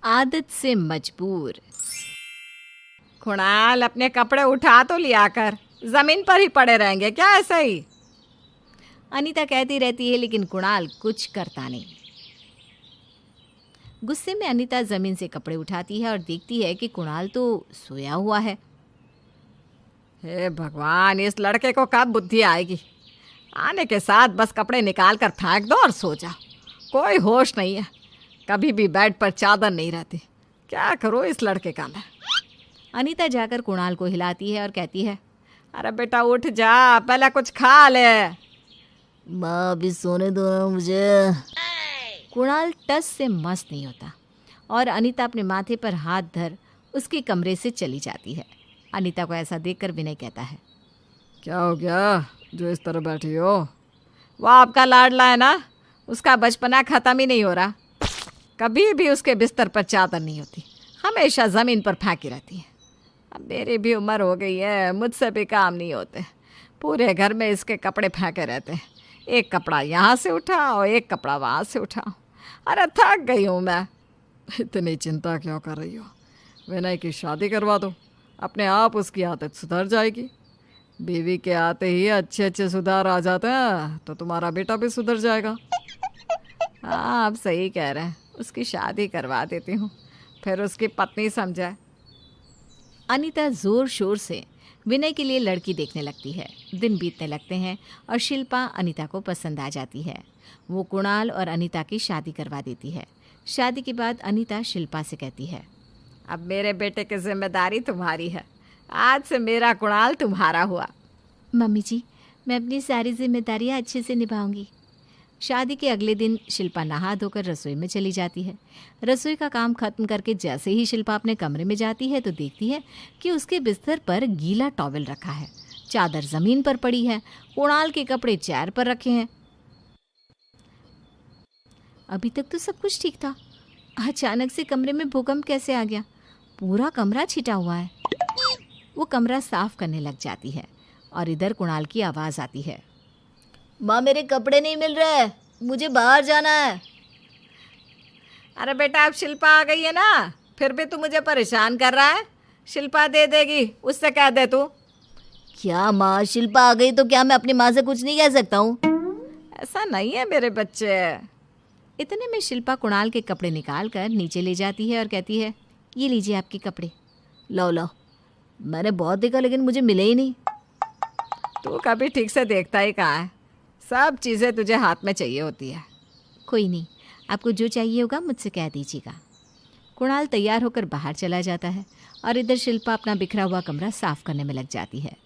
आदत से मजबूर। कुणाल, अपने कपड़े उठा तो लिया कर, जमीन पर ही पड़े रहेंगे क्या ऐसे ही? अनीता कहती रहती है लेकिन कुणाल कुछ करता नहीं। गुस्से में अनीता जमीन से कपड़े उठाती है और देखती है कि कुणाल तो सोया हुआ है। हे भगवान, इस लड़के को कब बुद्धि आएगी? आने के साथ बस कपड़े निकाल कर फेंक दो और सो जाओ। कोई होश नहीं है, कभी भी बेड पर चादर नहीं रहती। क्या करो इस लड़के का मैं। अनीता जाकर कुणाल को हिलाती है और कहती है, अरे बेटा उठ जा, पहले कुछ खा ले। माँ अभी सोने दो ना मुझे। कुणाल टस से मस्त नहीं होता और अनीता अपने माथे पर हाथ धर उसके कमरे से चली जाती है। अनीता को ऐसा देखकर विनय कहता है, क्या हो गया जो इस तरह बैठी हो? वो आपका लाडला है ना, उसका बचपना ख़त्म ही नहीं हो रहा। कभी भी उसके बिस्तर पर चादर नहीं होती, हमेशा ज़मीन पर फेंकी रहती है। अब मेरी भी उम्र हो गई है, मुझसे भी काम नहीं होते। पूरे घर में इसके कपड़े फेंके रहते हैं, एक कपड़ा यहाँ से उठाओ, एक कपड़ा वहाँ से उठाओ। अरे थक गई हूँ मैं। इतनी चिंता क्यों कर रही हो? विनय की शादी करवा दो, अपने आप उसकी आदत सुधर जाएगी। बीवी के आते ही अच्छे अच्छे सुधार आ जाते हैं तो तुम्हारा बेटा भी सुधर जाएगा। हाँ, आप सही कह रहे हैं, उसकी शादी करवा देती हूँ, फिर उसकी पत्नी समझाए। अनीता जोर शोर से विनय के लिए लड़की देखने लगती है। दिन बीतने लगते हैं और शिल्पा अनीता को पसंद आ जाती है। वो कुणाल और अनीता की शादी करवा देती है। शादी के बाद अनीता शिल्पा से कहती है, अब मेरे बेटे की जिम्मेदारी तुम्हारी है, आज से मेरा कुणाल तुम्हारा हुआ। मम्मी जी, मैं अपनी सारी जिम्मेदारियाँ अच्छे से निभाऊंगी। शादी के अगले दिन शिल्पा नहा धोकर रसोई में चली जाती है। रसोई का काम खत्म करके जैसे ही शिल्पा अपने कमरे में जाती है तो देखती है कि उसके बिस्तर पर गीला टॉवेल रखा है, चादर जमीन पर पड़ी है, कुणाल के कपड़े चेयर पर रखे हैं। अभी तक तो सब कुछ ठीक था, अचानक से कमरे में भूकंप कैसे आ गया? पूरा कमरा छिटा हुआ है। वो कमरा साफ करने लग जाती है और इधर कुणाल की आवाज़ आती है, माँ मेरे कपड़े नहीं मिल रहे, मुझे बाहर जाना है। अरे बेटा, अब शिल्पा आ गई है ना, फिर भी तू मुझे परेशान कर रहा है। शिल्पा दे देगी, उससे कह दे तू। क्या माँ, शिल्पा आ गई तो क्या मैं अपनी माँ से कुछ नहीं कह सकता हूँ? ऐसा नहीं है मेरे बच्चे। इतने में शिल्पा कुणाल के कपड़े निकाल कर नीचे ले जाती है और कहती है, ये लीजिए आपके कपड़े। लो लो, मैंने बहुत देखा लेकिन मुझे मिले ही नहीं। तू कभी ठीक से देखता ही कहाँ है, सब चीज़ें तुझे हाथ में चाहिए होती है। कोई नहीं, आपको जो चाहिए होगा मुझसे कह दीजिएगा। कुणाल तैयार होकर बाहर चला जाता है और इधर शिल्पा अपना बिखरा हुआ कमरा साफ करने में लग जाती है।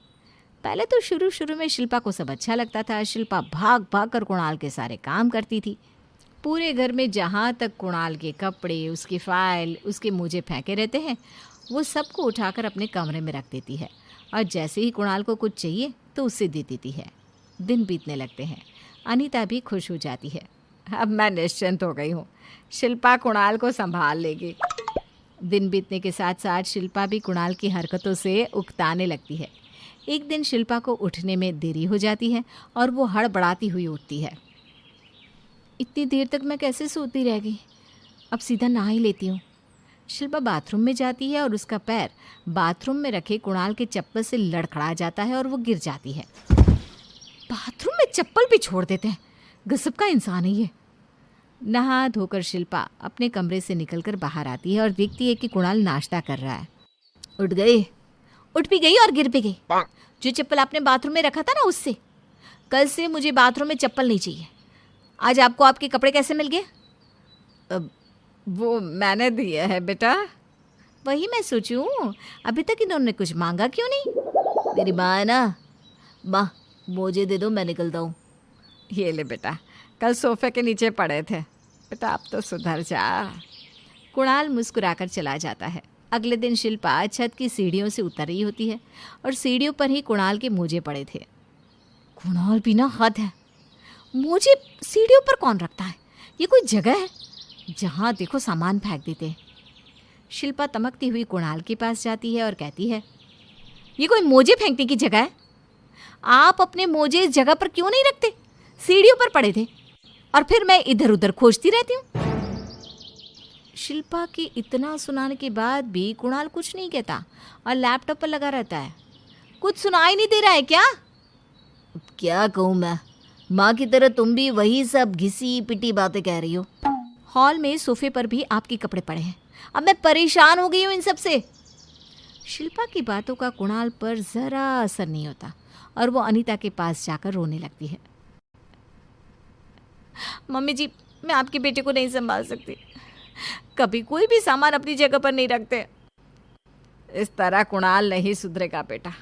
पहले तो शुरू में शिल्पा को सब अच्छा लगता था। शिल्पा भाग भाग कर कुणाल के सारे काम करती थी। पूरे घर में जहाँ तक कुणाल के कपड़े, उसकी फाइल, उसके मोजे फेंके रहते हैं, वो सबको उठाकर अपने कमरे में रख देती है और जैसे ही कुणाल को कुछ चाहिए तो उसे दे देती है। दिन बीतने लगते हैं। अनीता भी खुश हो जाती है। अब मैं निश्चिंत हो गई हूँ, शिल्पा कुणाल को संभाल लेगी। दिन बीतने के साथ साथ शिल्पा भी कुणाल की हरकतों से उकताने लगती है। एक दिन शिल्पा को उठने में देरी हो जाती है और वो हड़बड़ाती हुई उठती है। इतनी देर तक मैं कैसे सोती रह गई? अब सीधा नहा ही लेती हूँ। शिल्पा बाथरूम में जाती है और उसका पैर बाथरूम में रखे कुणाल के चप्पल से लड़खड़ा जाता है और वो गिर जाती है। बाथरूम में चप्पल भी छोड़ देते हैं, गजब का इंसान है ये। नहा धोकर शिल्पा अपने कमरे से निकलकर बाहर आती है और देखती है कि कुणाल नाश्ता कर रहा है। उठ गई? उठ भी गई और गिर भी गई। जो चप्पल आपने बाथरूम में रखा था ना, उससे। कल से मुझे बाथरूम में चप्पल नहीं चाहिए। आज आपको आपके कपड़े कैसे मिल गए? वो मैंने दिए है बेटा। वही मैं सोचूं, अभी तक इन्होंने कुछ मांगा क्यों नहीं? मेरी माँ है ना। माँ मुझे दे दो, मैं निकलता हूँ। ये ले बेटा, कल सोफे के नीचे पड़े थे। बेटा अब तो सुधर जा। कुणाल मुस्कुराकर चला जाता है। अगले दिन शिल्पा छत की सीढ़ियों से उतर रही होती है और सीढ़ियों पर ही कुणाल के मोजे पड़े थे। कुणाल भी ना हद है, मोजे सीढ़ियों पर कौन रखता है? ये कोई जगह है जहाँ देखो सामान फेंक देते हैं। शिल्पा तमकती हुई कुणाल के पास जाती है और कहती है, ये कोई मोजे फेंकने की जगह है? आप अपने मोजे इस जगह पर क्यों नहीं रखते? सीढ़ियों पर पड़े थे और फिर मैं इधर उधर खोजती रहती हूँ। शिल्पा के इतना सुनाने के बाद भी कुणाल कुछ नहीं कहता और लैपटॉप पर लगा रहता है। कुछ सुनाई नहीं दे रहा है क्या? क्या कहूँ मैं, माँ की तरह तुम भी वही सब घिसी पिटी बातें कह रही हो। हॉल में सोफे पर भी आपके कपड़े पड़े हैं। अब मैं परेशान हो गई हूँ इन सब से। शिल्पा की बातों का कुणाल पर जरा असर नहीं होता और वो अनीता के पास जाकर रोने लगती है। मम्मी जी, मैं आपके बेटे को नहीं संभाल सकती। कभी कोई भी सामान अपनी जगह पर नहीं रखते। इस तरह कुणाल नहीं सुधरेगा बेटा।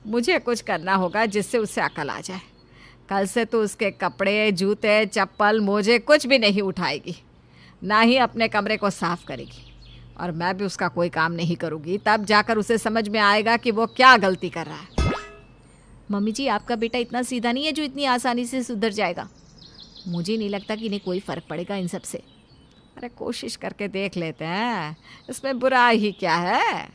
मुझे कुछ करना होगा जिससे उसे अकल आ जाए। कल से तो उसके कपड़े, जूते, चप्पल, मोजे कुछ भी नहीं उठाएगी, ना ही अपने कमरे को साफ करेगी। और मैं भी उसका कोई काम नहीं करूँगी, तब जाकर उसे समझ में आएगा कि वो क्या गलती कर रहा है। मम्मी जी, आपका बेटा इतना सीधा नहीं है जो इतनी आसानी से सुधर जाएगा। मुझे नहीं लगता कि इन्हें कोई फ़र्क पड़ेगा इन सब से। अरे कोशिश करके देख लेते हैं, इसमें बुरा ही क्या है।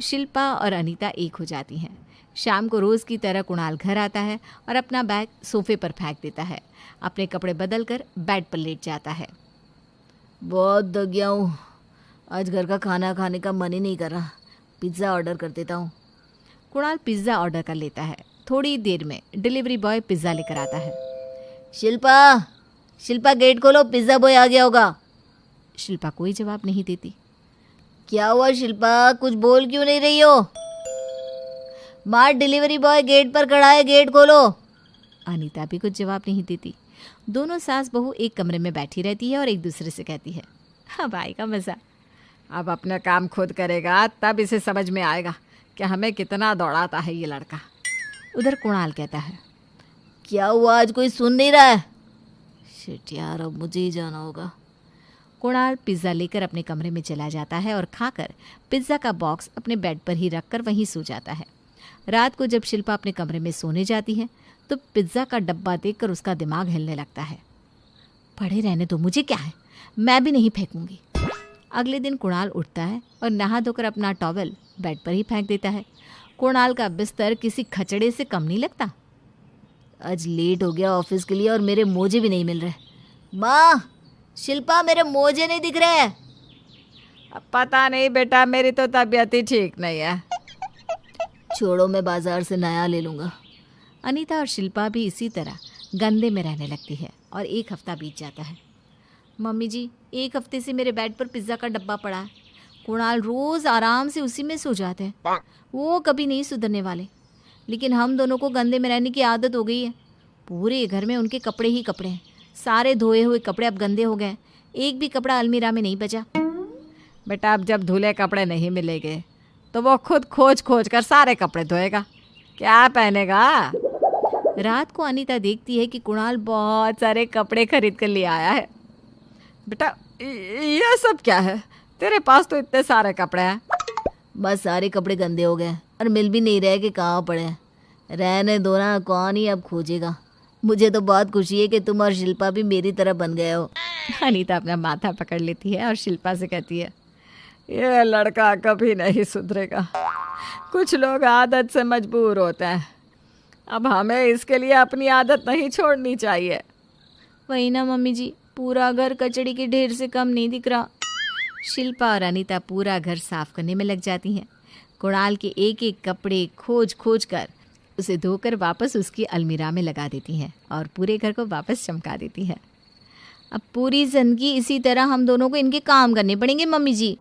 शिल्पा और अनीता एक हो जाती हैं। शाम को रोज़ की तरह कुणाल घर आता है और अपना बैग सोफे पर फेंक देता है। अपने कपड़े बदल कर बेड पर लेट जाता है। बहुत थक गया हूँ, आज घर का खाना खाने का मन ही नहीं कर रहा। पिज़्ज़ा ऑर्डर कर देता हूँ। कुणाल पिज़्ज़ा ऑर्डर कर लेता है। थोड़ी देर में डिलीवरी बॉय पिज़्ज़ा लेकर आता है। शिल्पा गेट खोलो, पिज़्ज़ा बॉय आ गया होगा। शिल्पा कोई जवाब नहीं देती। क्या हुआ शिल्पा, कुछ बोल क्यों नहीं रही हो? माँ, डिलीवरी बॉय गेट पर खड़ा है, गेट खोलो। अनीता भी कुछ जवाब नहीं देती। दोनों सास बहू एक कमरे में बैठी रहती है और एक दूसरे से कहती है, अब आएगा मज़ा। अब अपना काम खुद करेगा तब इसे समझ में आएगा कि हमें कितना दौड़ाता है ये लड़का। उधर कुणाल कहता है, क्या हुआ, आज कोई सुन नहीं रहा है? शिट यार, अब मुझे ही जाना होगा। कुणाल पिज़्ज़ा लेकर अपने कमरे में चला जाता है और खाकर पिज़्ज़ा का बॉक्स अपने बेड पर ही रखकर वहीं सो जाता है। रात को जब शिल्पा अपने कमरे में सोने जाती है तो पिज़्ज़ा का डब्बा देखकर उसका दिमाग हिलने लगता है। पड़े रहने दो, मुझे क्या है, मैं भी नहीं फेंकूंगी। अगले दिन कुणाल उठता है और नहा धोकर अपना टॉवेल बेड पर ही फेंक देता है। कुणाल का बिस्तर किसी खचड़े से कम नहीं लगता। आज लेट हो गया ऑफिस के लिए और मेरे मोजे भी नहीं मिल रहे। माँ, शिल्पा, मेरे मोजे नहीं दिख रहे हैं। अब पता नहीं बेटा, मेरी तो तबीयत ही ठीक नहीं है। छोड़ो, मैं बाजार से नया ले लूँगा। अनीता और शिल्पा भी इसी तरह गंदे में रहने लगती है और एक हफ्ता बीत जाता है। मम्मी जी, एक हफ्ते से मेरे बेड पर पिज़्ज़ा का डब्बा पड़ा है। कुणाल रोज़ आराम से उसी में सो जाते हैं। वो कभी नहीं सुधरने वाले, लेकिन हम दोनों को गंदे में रहने की आदत हो गई है। पूरे घर में उनके कपड़े ही कपड़े हैं। सारे धोए हुए कपड़े अब गंदे हो गए। एक भी कपड़ा अलमीरा में नहीं बचा। बेटा, अब जब धुले कपड़े नहीं मिलेंगे तो वो खुद खोज खोज कर सारे कपड़े धोएगा, क्या पहनेगा? रात को अनीता देखती है कि कुणाल बहुत सारे कपड़े खरीद कर ले आया है। बेटा, ये सब क्या है? तेरे पास तो इतने सारे कपड़े हैं। बस सारे कपड़े गंदे हो गए और मिल भी नहीं रहे कि कहाँ पड़े हैं। रहने दो ना, कौन ही अब खोजेगा। मुझे तो बहुत खुशी है कि तुम और शिल्पा भी मेरी तरह बन गए हो। अनीता अपना माथा पकड़ लेती है और शिल्पा से कहती है, ये लड़का कभी नहीं सुधरेगा। कुछ लोग आदत से मजबूर होते हैं, अब हमें इसके लिए अपनी आदत नहीं छोड़नी चाहिए। वही ना मम्मी जी, पूरा घर कचड़ी के ढेर से कम नहीं दिख रहा। शिल्पा और अनीता पूरा घर साफ करने में लग जाती हैं। कुणाल के एक एक कपड़े खोज खोज कर उसे धोकर वापस उसकी अलमीरा में लगा देती हैं और पूरे घर को वापस चमका देती हैं। अब पूरी जिंदगी इसी तरह हम दोनों को इनके काम करने पड़ेंगे मम्मी जी।